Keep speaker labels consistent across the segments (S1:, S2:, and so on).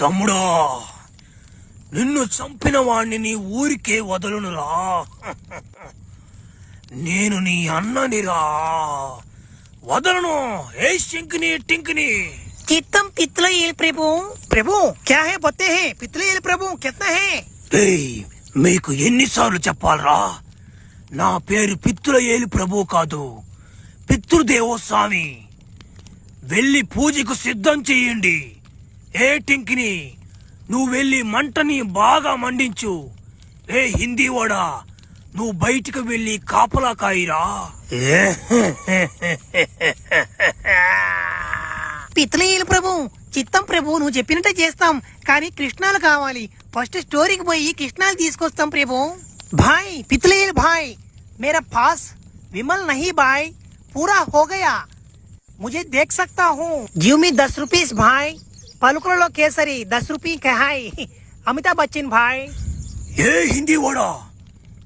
S1: తమ్ముడా, నిన్ను చంపిన వాణ్ణి నీ ఊరికే వదలునురా. నేను నీ అన్ననిరా, వదలను. ఏ శంకిని టింకిని.
S2: चित्तम पितलयेल प्रभु. प्रभु क्या है बताते हैं. पितलयेल प्रभु कितना है.
S1: మీకు ఎన్నిసార్లు చెప్పాలరా, నా పేరు పిత్తులయేలు ప్రభు కాదు, పితృదేవో స్వామి. వెళ్ళి పూజకు సిద్ధం చెయ్యండి. ఏ టింకిని, నువ్వు వెళ్ళి మంటని బాగా మండించు. ఏ హిందీ వాడా, నువ్వు బయటికి వెళ్ళి కాపలా కాయిరా.
S2: పితలయేలు ప్రభు, చిత్తం ప్రభు, నువ్వు చెప్పినట్టే చేస్తాం. కానీ కృష్ణాలు కావాలి. ఫస్ట్ స్టోరీకి పోయి కృష్ణాలు తీసుకొస్తాం ప్రభు. भाई पितलयेल भाई, मेरा पास विमल नहीं भाई, पूरा हो गया. मुझे देख सकता हूँ. जीव में 10 रुपीस भाई. पलुकलो केसरी 10 रुपये कहाई. अमिताभ बच्चन भाई.
S1: ఏ హిందీ వాడా,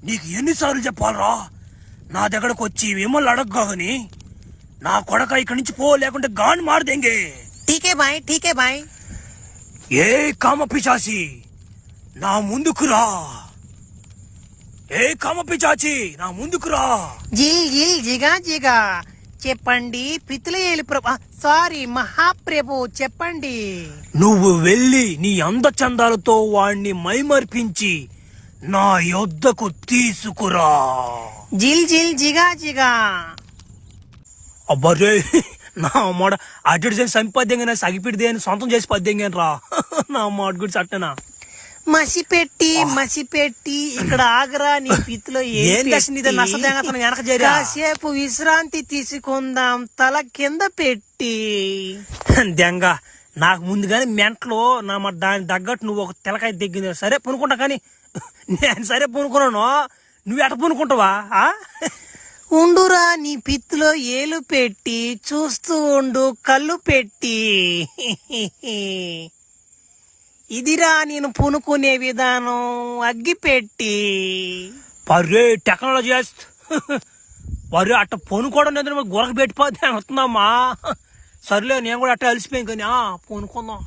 S1: నీకు ఎన్నిసార్లు చెప్పాలరా, నా దగ్గరకు వచ్చి విమల్ అడగగాని నా కొడక ఇక్కడి నుంచి పో, లేకుంటే గాన్ మారదేంగే.
S2: ठीक है भाई, ठीक है भाई.
S1: ఏ కామ పిశాచి, నా ముందుకురా. ఏ కామ పిశాచి, నా ముందుకురా.
S2: జిల్ జిల్ జిగా జిగా. చెప్పండి పితలయేలు ప్రభు, సారీ మహాప్రభు, చెప్పండి.
S1: నువ్వు వెళ్ళి నీ అందచందాలతో వాణ్ణి మైమర్పించి నా యొద్దకు తీసుకురా.
S2: జిల్ జిల్ జిగా జిగా.
S1: అబ్బరే, నా మాట అడ్వర్టైజ్ సంపాద్యంగా సగిపిడిదే అని సొంతం చేసి పద్యంగా రా. నా మాట గురించి అట్టనా.
S2: మసిపెట్టి మసిపెట్టి ఇక్కడ ఆగరా. నీ పిత్తులో కాసేపు విశ్రాంతి తీసుకుందాం, తల కింద పెట్టి.
S1: దెంగ, నాకు ముందుగానే మెంట్లో నా మాట దాని తగ్గట్టు నువ్వు ఒక తెలకాయ దిగ్గింది. సరే పునుకుంటా, కానీ నేను సరే పునుకున్నాను, నువ్వు ఎట పునుకుంటావా?
S2: ఉండురా, నీ పిత్తులో ఏలు పెట్టి చూస్తూ ఉండు, కళ్ళు పెట్టి. ఇదిరా నేను పునుకునే విధానం, అగ్గి పెట్టి.
S1: పర్రే టెక్నాలజీ పర్రే అట్ట పొనుకోవడం గురక పెట్టిపోతే వస్తుందమ్మా. సర్లే, నేను కూడా అట్ట అలసిపోయాను, కానీ పొనుకుందాం.